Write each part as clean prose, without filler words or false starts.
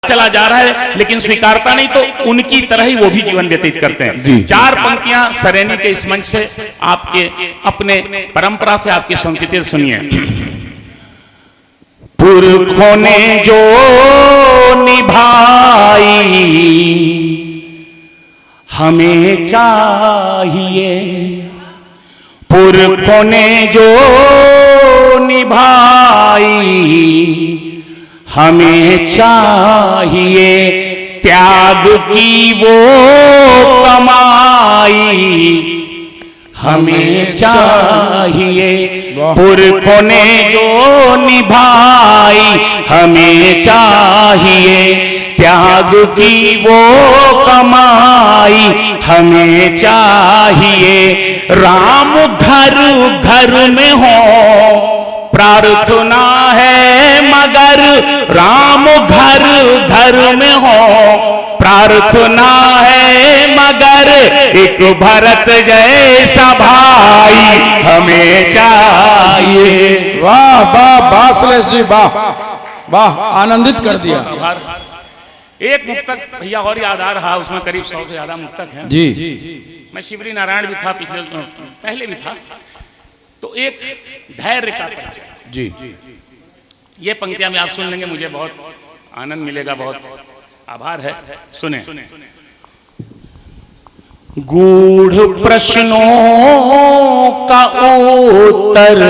चला जा रहा है लेकिन स्वीकारता नहीं, तो उनकी तरह ही वो भी जीवन व्यतीत करते हैं। चार पंक्तियां सरेनी के इस मंच से आपके अपने परंपरा से आपकी संस्कृति से सुनिए। पुरखों ने जो निभाई हमें चाहिए, पुरखों ने जो निभाई हमें चाहिए, त्याग की वो कमाई हमें चाहिए, पुरखों ने जो निभाई हमें चाहिए, त्याग की वो कमाई हमें चाहिए। राम घर घर में हो प्रार्थना है मगर, राम घर घर में हो प्रार्थना है मगर, एक भरत जैसा भाई हमें चाहिए। वाह वाह वाह सुरेश जी, वाह वाह, आनंदित कर दिया। एक मुक्तक भैया और याद आ रहा, उसमें करीब 100 से ज्यादा मुक्तक हैं जी। मैं शिवरी नारायण भी था, पहले भी था, तो एक धैर्य का परिचय जी। ये पंक्तियां भी आप सुन लेंगे, मुझे बहुत आनंद मिलेगा, बहुत आभार है। सुने। गूढ़ प्रश्नों का उत्तर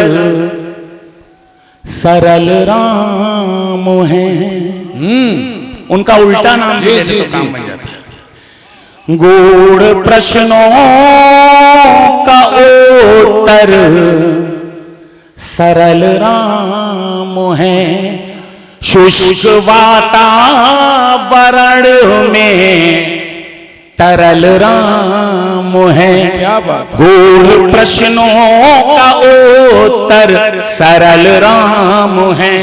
सरल राम है। उनका उल्टा नाम ले ले तो काम बन जाता है। गूढ़ प्रश्नों का उत्तर सरल राम है, शुष्क वातावरण में तरल राम है। क्या बात। गूढ़ प्रश्नों का उत्तर सरल राम है,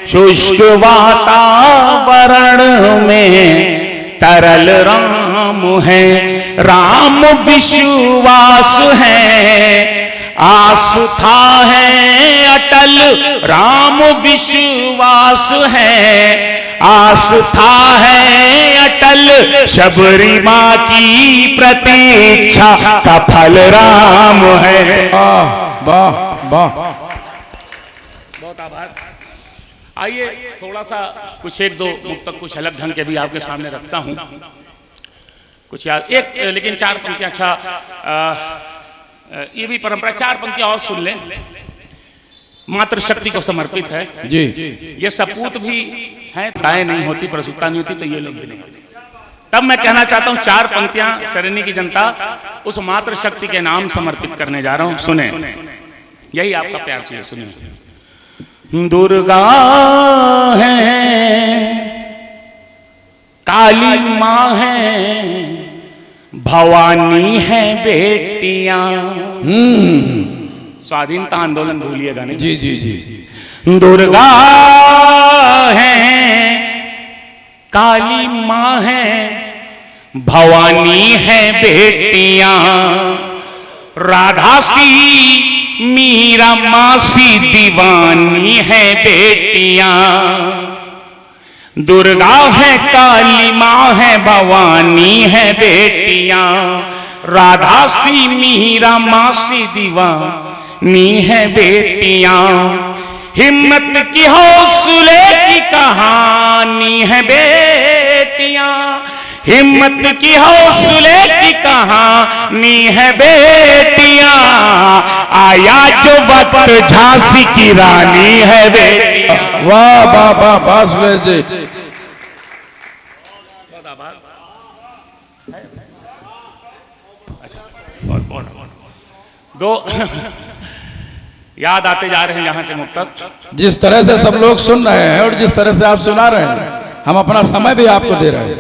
शुष्क वातावरण में तरल राम है। राम विश्वास है आस्था है अटल, राम विश्वास है आस्था है अटल, शबरी माँ की प्रतीक्षा का फल राम है। वाह वाह वाह, बहुत आभार। आइए थोड़ा सा कुछ एक दो मुक्तक कुछ अलग ढंग के भी आपके सामने रखता हूं, कुछ याद एक, लेकिन चार पंक्तियां, अच्छा ये भी परंपरा, चार पंक्तियां और सुन ले। मातृशक्ति को समर्पित है जी। ये सपूत भी हैं, ताएं नहीं होती, प्रसूता नहीं होती, तो ये लोग भी नहीं। तब मैं कहना चाहता हूं चार पंक्तियां सरेनी की जनता उस मातृशक्ति के नाम समर्पित करने जा रहा हूं, सुने। यही आपका प्यार चाहिए, सुनिए। दुर्गा है, काली माँ है, भवानी है बेटियां। स्वाधीनता आंदोलन भूलिएगा नहीं। जी जी जी। दुर्गा है, काली माँ है, भवानी है बेटियां, राधा सी मीरा मासी दीवानी है बेटियां। दुर्गा है, काली माँ है, भवानी है बेटियां, राधा सी मीरा मासी दीवानी है बेटियां। हिम्मत की हौसले की कहानी है बेटियां, हिम्मत की हौसले की कहानी है बेटियां। आया जो वक्त झांसी की रानी है बेटियां। वाह वाह वाह वाह सुरेश जी। दो याद आते जा रहे हैं यहां से मुक्तक। जिस तरह से सब लोग सुन रहे हैं और जिस तरह से आप सुना रहे हैं, हम अपना समय भी आपको दे रहे हैं।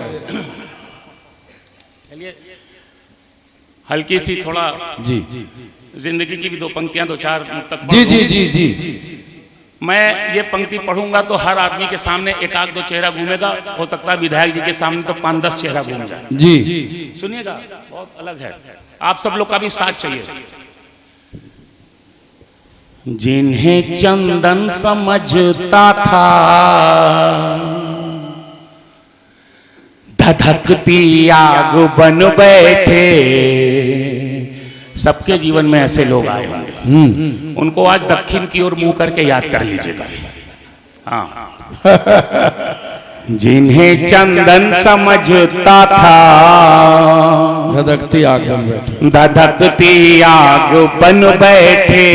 चलिए हल्की सी थोड़ा जी जिंदगी की भी दो पंक्तियां, दो चार मुक्तक। जी जी जी जी। मैं ये पंक्ति पढ़ूंगा तो हर आदमी के सामने एक आध दो चेहरा घूमेगा, हो सकता है विधायक जी के सामने तो 5-10 चेहरा घूम जाए। जी सुनिएगा, बहुत अलग है, आप सब लोग का भी साथ चाहिए। जिन्हें चंदन समझता था धधकती आग बन बैठे। सबके जीवन में ऐसे लोग आए होंगे, उनको आज दक्षिण की ओर मुंह करके याद कर लीजिएगा। हाँ, जिन्हें चंदन समझता था धधकती आग बन बैठे, धधकती आग बन बैठे।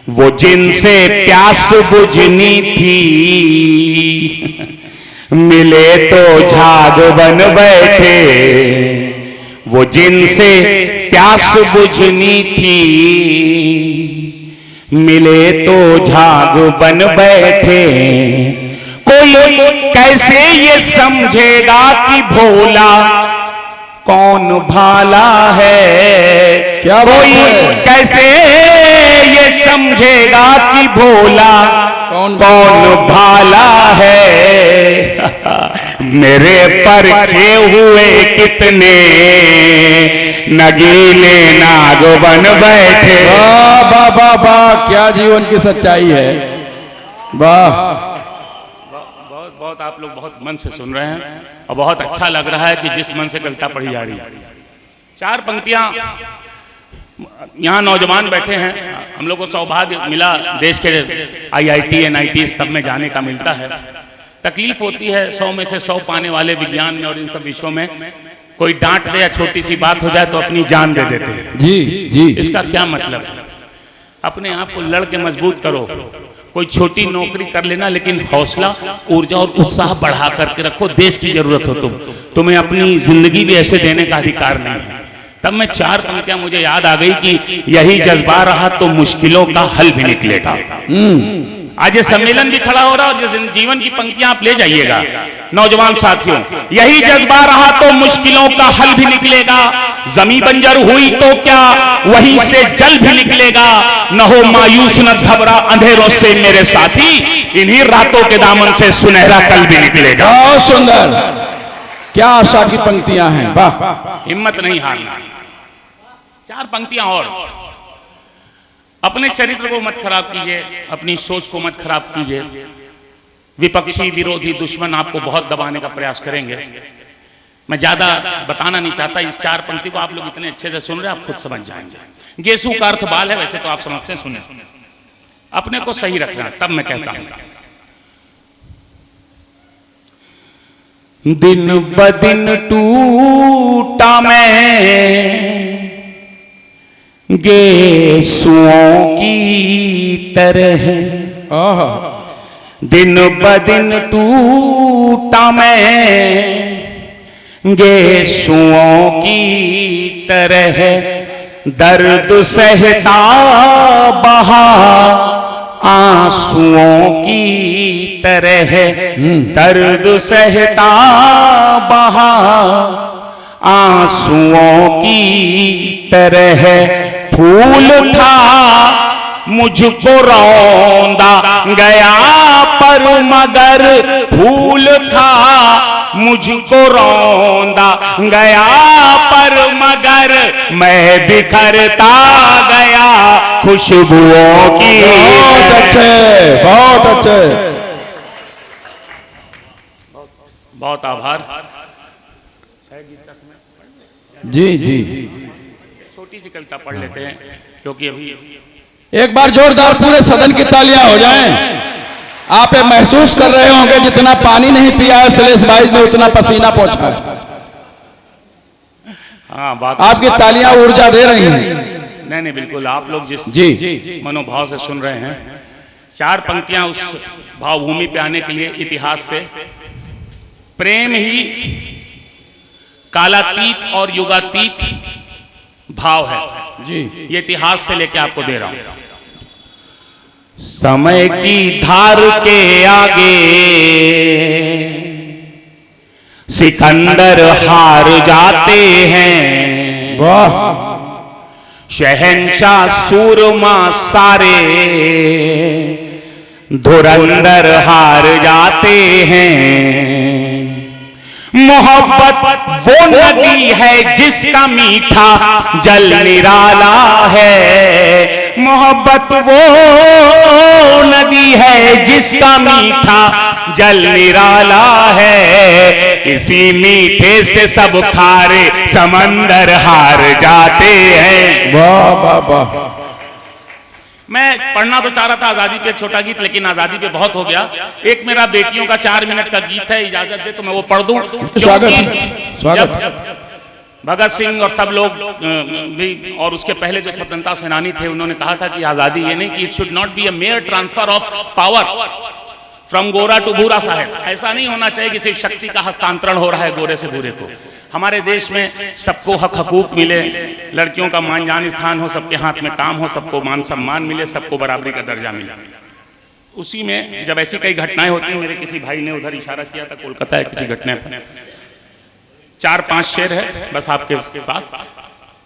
वो जिनसे प्यास बुझनी थी मिले तो झाग बन बैठे। वो जिनसे प्यास बुझनी थी मिले तो झाग बन बैठे। कोई कैसे ये समझेगा कि भोला कौन भाला है। क्या कोई कैसे ये समझेगा कि भोला कौन भाला है। मेरे परखे हुए कितने नगीने नाग बन बैठे। वाह वाह वाह वाह, क्या जीवन की सच्चाई है। वाह, बहुत बहुत आप लोग बहुत मन से सुन रहे हैं और बहुत अच्छा लग रहा है कि जिस मन से कविता पढ़ी जा रही है। चार पंक्तियां, यहाँ नौजवान बैठे हैं, हम लोग को सौभाग्य मिला देश के IIT NIT सब में जाने का मिलता है। तकलीफ होती है 100 में से 100 पाने वाले विज्ञान में और इन सब विषयों में कोई डांट दे या छोटी सी बात हो जाए तो अपनी जान दे देते हैं। जी जी, इसका क्या मतलब है? अपने आप को लड़ के मजबूत करो। कोई छोटी नौकरी कर लेना, लेकिन हौसला, ऊर्जा और उत्साह बढ़ा करके रखो। देश की जरूरत हो तुम्हें अपनी जिंदगी भी ऐसे देने का अधिकार नहीं है। तब मैं चार पंक्तियां मुझे याद आ गई कि यही जज्बा रहा तो मुश्किलों का हल भी निकलेगा। आज ये सम्मेलन भी खड़ा हो रहा है और ये जीवन की पंक्तियां आप ले जाइएगा नौजवान साथियों। यही जज्बा रहा तो मुश्किलों का हल भी निकलेगा। जमीन बंजर हुई तो क्या वहीं से जल भी निकलेगा। न हो मायूस न घबरा अंधेरों से मेरे साथी, इन्हीं रातों के दामन से सुनहरा कल भी निकलेगा। बहुत सुंदर, क्या आशा की पंक्तियां हैं। वाह, हिम्मत नहीं हारना। चार पंक्तियां और। अपने चरित्र को मत खराब कीजिए, अपनी सोच को मत खराब कीजिए। विपक्षी विरोधी दुश्मन आपको बहुत दबाने का प्रयास करेंगे। मैं ज्यादा बताना नहीं चाहता। इस चार पंक्ति को आप लोग इतने अच्छे से सुन रहे हैं, आप खुद समझ जाएंगे। गेसू का अर्थ बाल है, वैसे तो आप समझते हैं। सुने, अपने को सही रखना, तब मैं कहता हूं। दिन ब दिन टूटा मैं गेसुओं की तरह। दिन ब दिन टूटा मैं गेसुओं की तरह। दर्द सहता बहा आंसुओं की तरह। दर्द सहता बहा आंसुओं की तरह। फूल था मुझको रौंदा गया पर मगर। फूल था मुझको रौंदा गया पर मगर। मैं बिखरता गया खुशबुओं की। बहुत अच्छे, बहुत अच्छे। बहुत आभार। जी जी, छोटी सी कविता पढ़ लेते हैं क्योंकि अभी एक बार जोरदार पूरे सदन की तालियां हो जाएं। आप ये महसूस कर रहे होंगे जितना पानी नहीं पिया है शैलेश भाई ने उतना पसीना पोंछा है। हाँ, बात आपकी तालियां ऊर्जा दे रही हैं। नहीं नहीं, बिल्कुल। आप लोग जिस जी मनोभाव से सुन रहे हैं, चार पंक्तियां उस भावभूमि पे आने के लिए इतिहास से। प्रेम ही कालातीत और युगातीत भाव है जी, ये इतिहास से लेके आपको दे रहा हूं। समय की धार के आगे सिकंदर हार जाते हैं। वाह, शहंशाह सूरमा सारे धुरंधर हार जाते हैं। मोहब्बत वो नदी है जिसका मीठा जल निराला है। मोहब्बत वो नदी है जिसका मीठा जल निराला है, इसी मीठे से सब खारे समंदर हार जाते हैं। वाह वाह वाह। मैं पढ़ना तो चाह रहा था आजादी पे एक छोटा गीत, लेकिन आजादी पे बहुत हो गया। एक मेरा बेटियों का 4 मिनट का गीत है, इजाजत दे तो मैं वो पढ़ दूं। स्वागत स्वागत। भगत सिंह और सब लोग भी, और उसके पहले जो स्वतंत्रता सेनानी थे, उन्होंने कहा था कि आजादी ये नहीं कि it should not be a mayor transfer of power from गोरा टू भूरा साहेब। ऐसा नहीं होना चाहिए कि सिर्फ शक्ति का हस्तांतरण हो रहा है गोरे से भूरे को। हमारे देश में सबको हक हकूक मिले, लड़कियों का मान जान स्थान हो, सबके हाथ में काम हो, सबको मान सम्मान मिले, सबको बराबरी का दर्जा मिले। उसी में जब ऐसी कई घटनाएं होती हैं, मेरे किसी भाई ने उधर इशारा किया था कोलकाता है किसी घटना पर, 4-5 शेर है बस आपके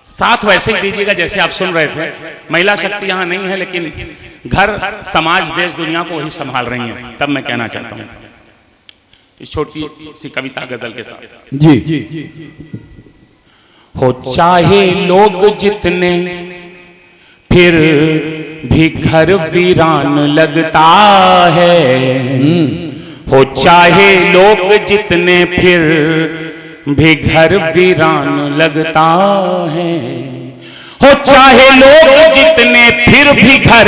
साथ वैसे ही दीजिएगा जैसे आप सुन रहे थे। महिला शक्ति यहाँ नहीं है, लेकिन घर समाज देश दुनिया को वही संभाल रही है। तब मैं कहना चाहता हूँ इस छोटी सी कविता गजल के साथ। जी। हो चाहे लोग जितने फिर भी घर वीरान लगता है, हो चाहे लोग जितने फिर भी घर वीरान लगता है, हो चाहे लोग जितने फिर भी घर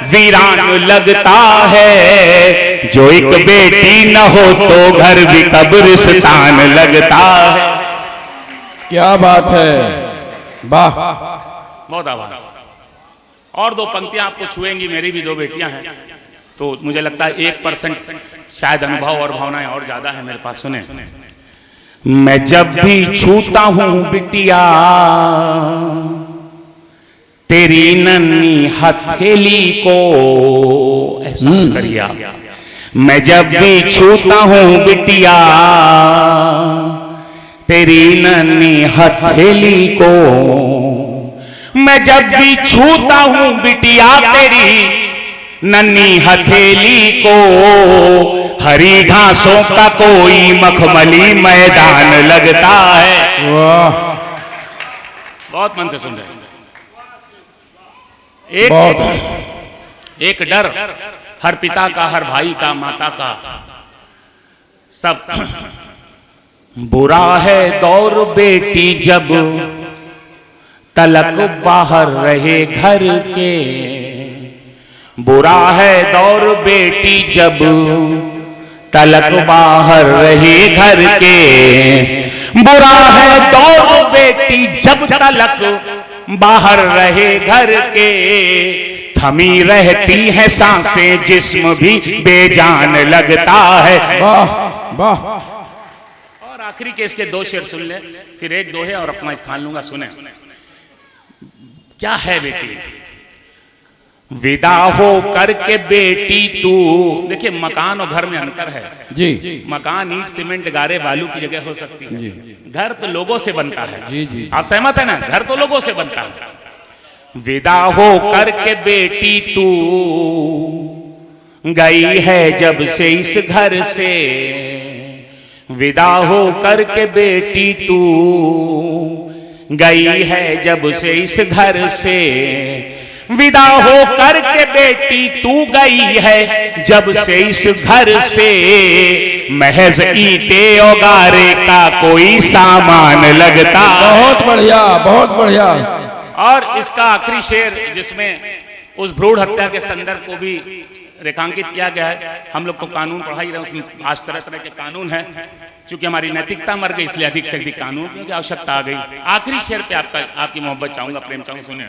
वीरान लगता है, जो एक बेटी न हो तो घर भी कब्रिस्तान लगता है। क्या बात है, वाह। बहुत आभार। और 2 पंक्तियां आपको छुएंगी। मेरी भी 2 बेटियां हैं, तो मुझे लगता है 1% शायद अनुभव और भावनाएं और ज्यादा है मेरे पास। सुने, मैं जब भी छूता हूं बिटिया तेरी नन्ही हथेली को, एहसास करिए आप, मैं जब भी छूता हूं बिटिया तेरी नन्ही हथेली को, मैं जब भी छूता हूं बिटिया तेरी नन्ही हथेली को, हरी घासों का कोई मखमली मैदान लगता है। वाह, बहुत मन से सुन रहे। एक डर हर पिता का, हर भाई का, माता का, सब बुरा है दौर बेटी जब तलक बाहर रहे घर के, बुरा है दौर बेटी जब तलक बाहर रहे घर के, बुरा है दौर बेटी जब तलक बाहर रहे घर के, थमी रहती है सांसें जिस्म भी बेजान लगता है। वाह वाह। और आखिरी के इसके 2 शेर सुन ले, फिर 1 दोहे और अपना स्थान लूंगा। सुने, क्या है बेटी, विदा हो करके बेटी तू, देखिए मकान और घर में अंतर है जी। मकान ईंट सीमेंट गारे बालू की जगह हो सकती है, घर तो लोगों से बनता है। जी जी, आप सहमत है ना, घर तो लोगों से बनता है। विदा हो करके बेटी तू गई है जब से इस घर से, विदा हो करके बेटी तू गई है जब से इस घर से, विदा हो करके बेटी तू गई है जब से इस घर से, महज ईंटे और गारे का कोई सामान लगता। बहुत बढ़िया बहुत बढ़िया। और इसका आखिरी शेर जिसमें उस भ्रूण हत्या के संदर्भ को भी रेखांकित किया गया है। हम लोग तो कानून पढ़ा ही रहे, उसमें आज तरह तरह के कानून हैं, क्योंकि हमारी नैतिकता मर गई इसलिए अधिक से अधिक कानून की आवश्यकता आ गई। आखिरी शेर पे आपकी मोहब्बत चाहूंगा, प्रेम चाहूंगा। सुने,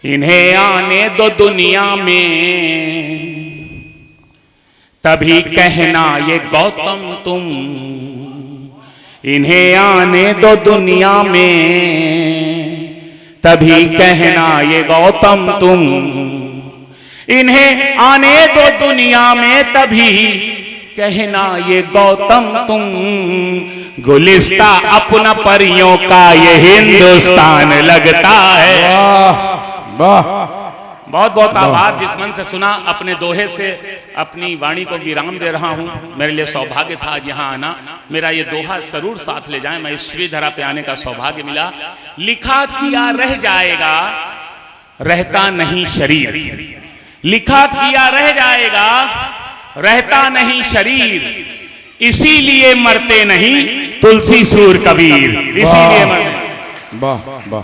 इन्हें आने दो दुनिया में तभी कहना ये गौतम तुम, इन्हें आने दो दुनिया में तभी कहना ये गौतम तुम, इन्हें आने दो दुनिया में तभी कहना ये गौतम तुम, गुलिस्ता अपना परियों का ये हिंदुस्तान लगता है। वाह वाह। बहुत बहुत आभार। जिस मन से सुना, अपने दोहे से अपनी वाणी को विराम दे रहा हूं। मेरे लिए सौभाग्य था आज यहाँ आना। मेरा ये दोहा जरूर साथ ले जाएं, मैं इस श्रीधरा पे आने का सौभाग्य मिला। लिखा किया रह जाएगा, रहता नहीं शरीर, लिखा किया रह जाएगा, रहता नहीं शरीर, इसीलिए मरते नहीं तुलसी सूर कबीर, इसीलिए मरते। वाह वाह।